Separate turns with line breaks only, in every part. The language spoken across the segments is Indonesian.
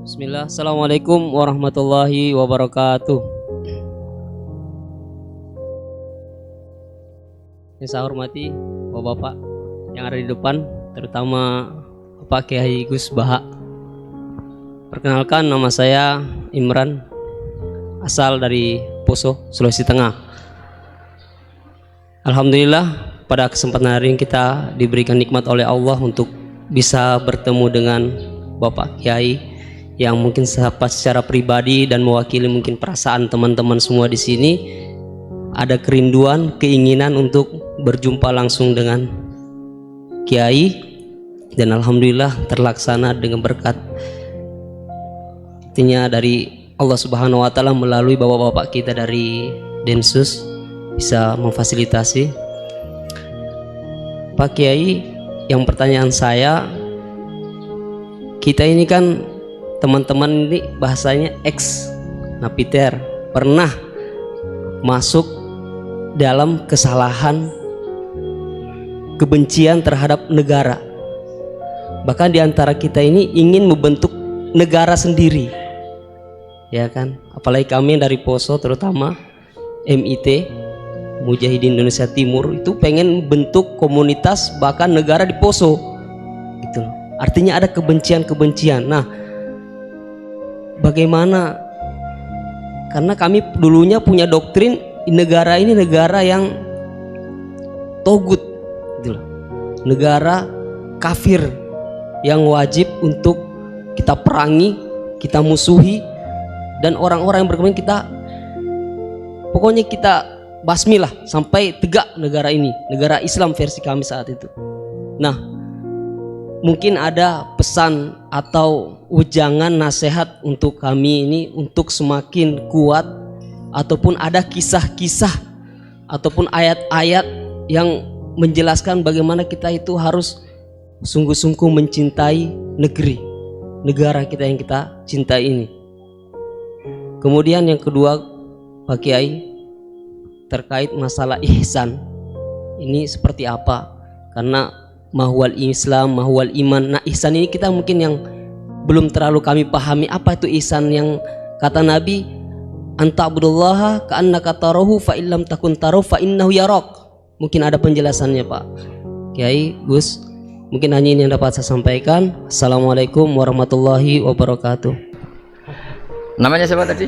Bismillah, Assalamualaikum warahmatullahi wabarakatuh. Yang saya hormati Bapak-bapak yang ada di depan, terutama Bapak Kiai Gus Baha. Perkenalkan, nama saya Imran, asal dari Poso, Sulawesi Tengah. Alhamdulillah, pada kesempatan hari ini kita diberikan nikmat oleh Allah untuk bisa bertemu dengan Bapak Kiai yang mungkin secara pribadi dan mewakili mungkin perasaan teman-teman semua di sini, ada kerinduan, keinginan untuk berjumpa langsung dengan Kiai, dan alhamdulillah terlaksana dengan berkat artinya dari Allah Subhanahu wa taala melalui bapak-bapak kita dari Densus bisa memfasilitasi. Pak Kiai, yang pertanyaan saya, kita ini kan teman-teman ini bahasanya ex napiter, pernah masuk dalam kesalahan kebencian terhadap negara, bahkan diantara kita ini ingin membentuk negara sendiri, ya kan? Apalagi kami dari Poso, terutama MIT Mujahidin Indonesia Timur, itu pengen bentuk komunitas bahkan negara di Poso gitu loh. Artinya ada kebencian-kebencian. Nah, bagaimana? Karena kami dulunya punya doktrin negara ini negara yang togut gitu loh. Negara kafir yang wajib untuk kita perangi, kita musuhi, dan orang-orang yang berkembang kita pokoknya kita basmi lah sampai tegak negara ini, negara Islam versi kami saat itu. Nah, mungkin ada pesan atau ujangan nasihat untuk kami ini untuk semakin kuat, ataupun ada kisah-kisah ataupun ayat-ayat yang menjelaskan bagaimana kita itu harus sungguh-sungguh mencintai negara kita yang kita cintai ini. Kemudian yang kedua, Pak Kiai, terkait masalah ihsan ini seperti apa? Karena mahwal Islam, mahwal iman. Nah, ihsan ini kita mungkin yang belum terlalu kami pahami. Apa itu ihsan yang kata Nabi, anta'budullaha ka'annaka tarahu fa illam takun tarahu fa innahu yarak. Mungkin ada penjelasannya, Pak Kiai Gus. Mungkin hanya ini yang dapat saya sampaikan. Assalamualaikum warahmatullahi wabarakatuh.
Namanya siapa tadi?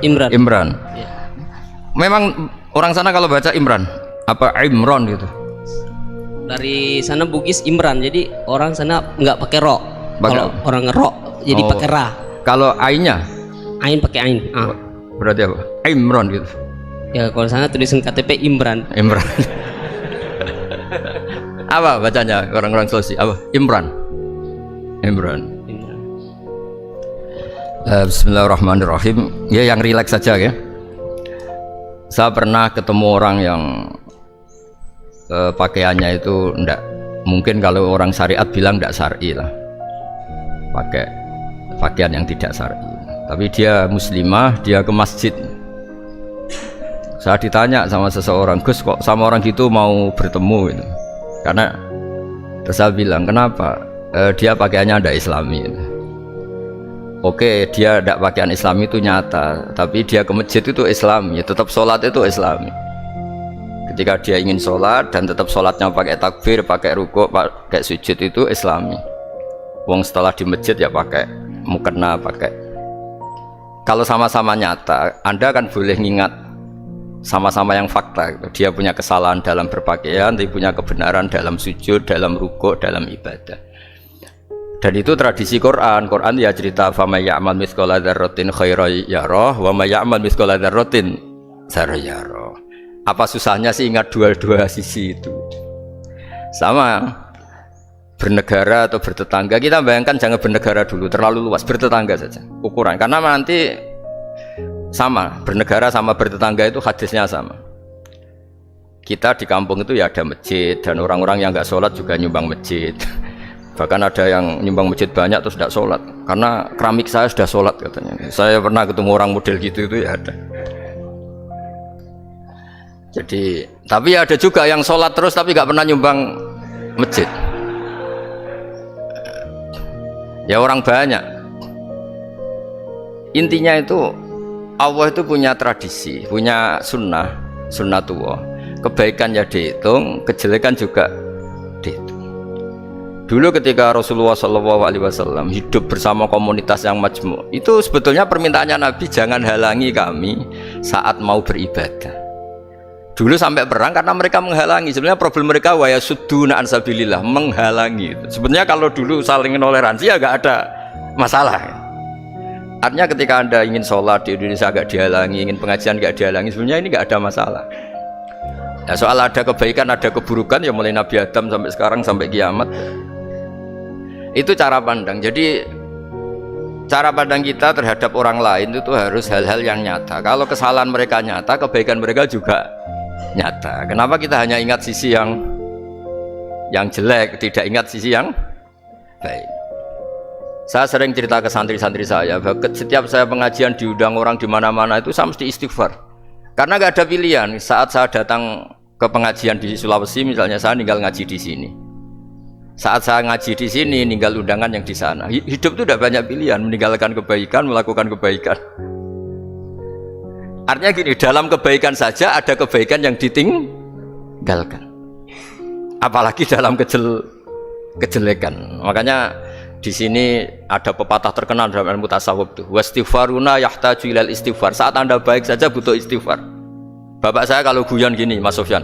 Imran.
Imran.
Ya.
Memang orang sana kalau baca Imran apa Imron gitu?
Dari sana Bugis Imran, jadi orang sana nggak pakai ro. Kalau orang ngerok jadi pakai ra.
Kalau ainnya?
Ain pakai ain.
Berarti apa? Imron gitu.
Ya kalau sana tulisan KTP Imran.
Imran. Apa bacanya orang-orang Sulawesi? Apa? Imran. Imran. Bismillahirrahmanirrahim. Ya, yang rileks saja ya. Saya pernah ketemu orang yang pakaiannya itu enggak, mungkin kalau orang syariat bilang enggak syar'i lah, pakai pakaian yang tidak syar'i, tapi dia muslimah, dia ke masjid. Saya ditanya sama seseorang, Gus kok sama orang gitu mau bertemu gitu. Karena terus saya bilang, kenapa? Dia pakaiannya enggak islami gitu. Oke, dia tidak pakaian Islam itu nyata, tapi dia ke masjid itu Islam, ya tetap sholat itu Islami. Ketika dia ingin sholat dan tetap sholatnya pakai takbir, pakai rukuk, pakai sujud itu Islami. Wong setelah di masjid ya pakai mukena, pakai. Kalau sama-sama nyata, Anda kan boleh ngingat sama-sama yang fakta. Dia punya kesalahan dalam berpakaian, tapi punya kebenaran dalam sujud, dalam rukuk, dalam ibadah. Dan itu tradisi Quran. Quran ya cerita faman ya'mal mithqala dzarratin khairan yarah wa may ya'mal mithqala dzarratin syarran yarah. Apa susahnya sih ingat dua-dua sisi itu? Sama bernegara atau bertetangga, kita bayangkan jangan bernegara dulu, terlalu luas, bertetangga saja ukuran. Karena nanti sama, bernegara sama bertetangga itu hadisnya sama. Kita di kampung itu ya ada masjid, dan orang-orang yang nggak sholat juga nyumbang masjid. Bahkan ada yang nyumbang masjid banyak terus tidak sholat karena keramik saya sudah sholat katanya. Saya pernah ketemu orang model gitu itu ya ada. Jadi tapi ada juga yang sholat terus tapi nggak pernah nyumbang masjid. Ya orang banyak. Intinya itu Allah itu punya tradisi, punya sunnatullah. Kebaikan ya dihitung, kejelekan juga dihitung. Dulu ketika Rasulullah SAW hidup bersama komunitas yang majmu', itu sebetulnya permintaannya Nabi, jangan halangi kami saat mau beribadah. Dulu sampai perang karena mereka menghalangi. Sebenarnya problem mereka wa yasudduna an sabilillah, menghalangi. Sebenarnya kalau dulu saling toleransi ya nggak ada masalah. Artinya ketika Anda ingin sholat di Indonesia nggak dihalangi, ingin pengajian nggak dihalangi, sebenarnya ini nggak ada masalah. Ya, soal ada kebaikan, ada keburukan, ya mulai Nabi Adam sampai sekarang sampai kiamat. Itu cara pandang. Jadi cara pandang kita terhadap orang lain itu harus hal-hal yang nyata. Kalau kesalahan mereka nyata, kebaikan mereka juga nyata. Kenapa kita hanya ingat sisi yang jelek, tidak ingat sisi yang baik? Saya sering cerita ke santri-santri saya, bahwa setiap saya pengajian diundang orang di mana-mana itu saya mesti istighfar. Karena nggak ada pilihan. Saat saya datang ke pengajian di Sulawesi, misalnya saya tinggal ngaji di sini. Saat saya ngaji di sini, ninggal undangan yang di sana. Hidup itu tidak banyak pilihan, meninggalkan kebaikan, melakukan kebaikan. Artinya gini, dalam kebaikan saja ada kebaikan yang ditinggalkan. Apalagi dalam kejelekan. Makanya di sini ada pepatah terkenal dalam ilmu tasawuf tuh. Wastighfaruna yahtaju ilal istighfar. Saat Anda baik saja butuh istighfar. Bapak saya kalau guyon gini, Mas Sofyan.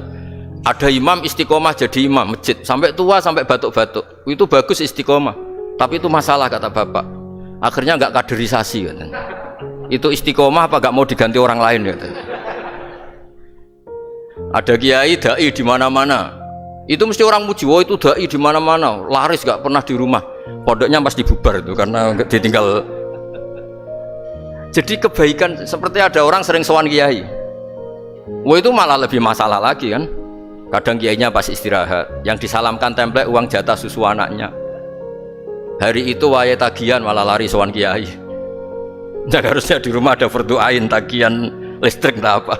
Ada imam istiqomah jadi imam masjid sampai tua sampai batuk-batuk. Itu bagus istiqomah. Tapi itu masalah kata bapak. Akhirnya nggak kaderisasi katanya. Itu istiqomah apa nggak mau diganti orang lain katanya. Ada kiai dai di mana-mana. Itu mesti orang muji, oh itu dai di mana-mana, laris nggak pernah di rumah. Pondoknya pasti bubar itu karena ditinggal. Jadi kebaikan seperti ada orang sering sowan kiai. Wah itu malah lebih masalah lagi kan. Kadang kiainya pas istirahat, yang disalamkan template uang jatah susu anaknya. Hari itu waya tagihan malah lari sowan kiai. Jadi harusnya di rumah ada fardu'ain tagihan listrik tak apa.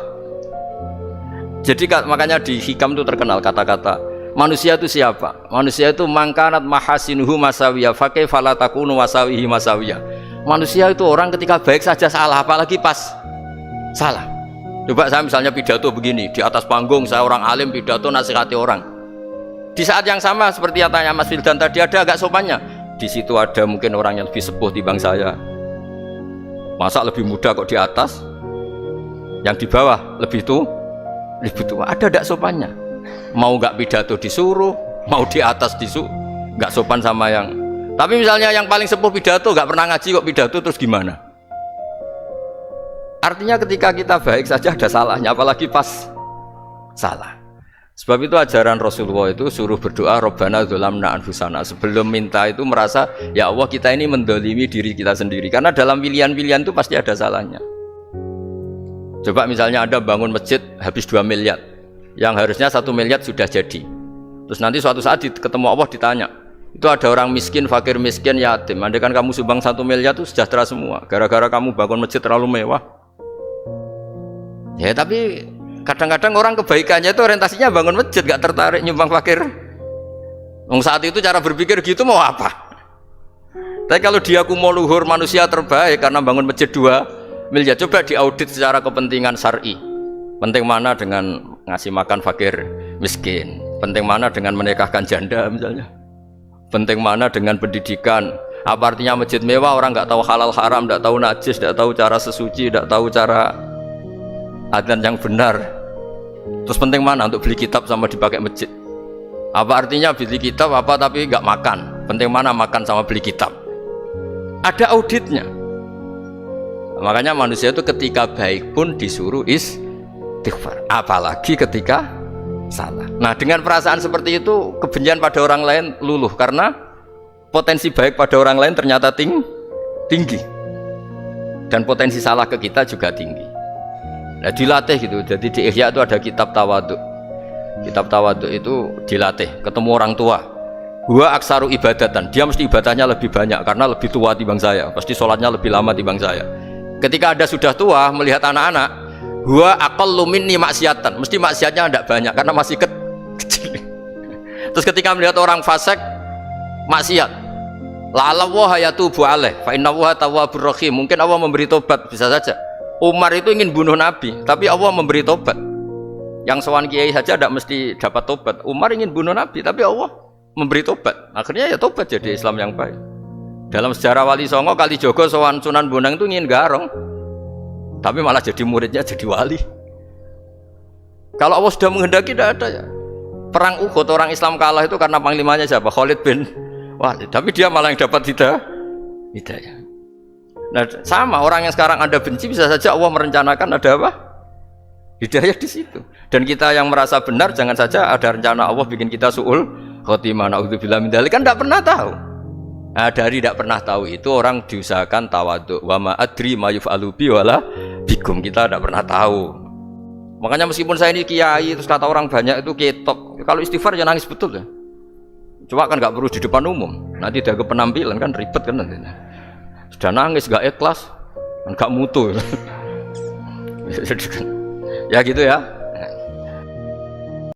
Jadi makanya di hikam itu terkenal kata-kata manusia itu siapa? Manusia itu mangkanat mahasinuhu masawiyah fakih falatakunu masawihi masawiyah. Manusia itu orang ketika baik saja salah, apalagi pas salah. Coba saya misalnya pidato begini, di atas panggung saya orang alim pidato nasihati orang. Di saat yang sama seperti yang tanya Mas Wildan tadi, ada agak sopannya. Di situ ada mungkin orang yang lebih sepuh dibanding saya. Masa lebih muda kok di atas? Yang di bawah lebih tua? Ada agak sopannya. Mau nggak pidato disuruh, mau di atas disuruh, nggak sopan sama yang. Tapi misalnya yang paling sepuh pidato nggak pernah ngaji kok pidato, terus gimana? Artinya ketika kita baik saja ada salahnya, apalagi pas salah. Sebab itu ajaran Rasulullah itu suruh berdoa Rabbana dzolamna anfusana. Sebelum minta itu merasa ya Allah kita ini mendolimi diri kita sendiri. Karena dalam pilihan-pilihan itu pasti ada salahnya. Coba misalnya Anda bangun masjid habis 2 miliar, yang harusnya 1 miliar sudah jadi. Terus nanti suatu saat ketemu Allah ditanya, itu ada orang miskin, fakir miskin, yatim. Andai kan kamu sumbang 1 miliar itu sejahtera semua. Gara-gara kamu bangun masjid terlalu mewah. Ya tapi kadang-kadang orang kebaikannya itu orientasinya bangun masjid, gak tertarik nyumbang fakir. Saat itu cara berpikir gitu mau apa? Tapi kalau dia mau luhur manusia terbaik karena bangun masjid 2 miliar, coba diaudit secara kepentingan syar'i. Penting mana dengan ngasih makan fakir miskin? Penting mana dengan menikahkan janda misalnya? Penting mana dengan pendidikan? Apa artinya masjid mewah orang nggak tahu halal haram, nggak tahu najis, nggak tahu cara sesuci, nggak tahu cara adzan yang benar. Terus penting mana untuk beli kitab sama dipakai masjid? Apa artinya beli kitab apa tapi nggak makan? Penting mana makan sama beli kitab? Ada auditnya. Makanya manusia itu ketika baik pun disuruh istighfar, apalagi ketika salah. Nah dengan perasaan seperti itu kebencian pada orang lain luluh karena potensi baik pada orang lain ternyata tinggi dan potensi salah ke kita juga tinggi. Nah dilatih gitu. Jadi di Ihya itu ada kitab tawaduk. Kitab tawaduk itu dilatih ketemu orang tua. Huwa aksaru ibadatan, dia mesti ibadahnya lebih banyak karena lebih tua timbang saya, pasti sholatnya lebih lama timbang saya. Ketika Anda sudah tua melihat anak-anak, huwa aqallu minni maksiatan, mesti maksiatnya tidak banyak karena masih kecil. Terus ketika melihat orang fasik maksiat, La Allah yatubu alaih fa inna Allah tawwabur rahim. Mungkin Allah memberi tobat, bisa saja. Umar itu ingin bunuh Nabi, tapi Allah memberi tobat. Yang sowan kiai saja tidak mesti dapat tobat. Umar ingin bunuh Nabi, tapi Allah memberi tobat. Akhirnya ya tobat jadi Islam yang baik. Dalam sejarah Wali Songo, Kalijogo sowan Sunan Bonang itu ingin garong, tapi malah jadi muridnya jadi wali. Kalau Allah sudah menghendaki, tidak ada ya. Perang Uhud orang Islam kalah itu karena panglimanya siapa? Khalid bin Walid. Tapi dia malah yang dapat hidayah. Nah, sama orang yang sekarang Anda benci, bisa saja Allah merencanakan ada apa? Hidayah di situ. Dan kita yang merasa benar, jangan saja ada rencana Allah bikin kita su'ul khotimah, naudzubillah min dzalik, kan tidak pernah tahu. Nah, dari tidak pernah tahu itu orang diusahakan tawadhu. Wa ma adri ma yuf'alu bi wala bikum, kita tidak pernah tahu. Makanya meskipun saya ini kiai, terus kata orang banyak itu ketok, kalau istighfar ya nangis betul ya. Coba kan nggak perlu di depan umum, nanti ada penampilan kan ribet kan nanti. Sudah nangis nggak ikhlas, nggak mutu. Ya gitu ya.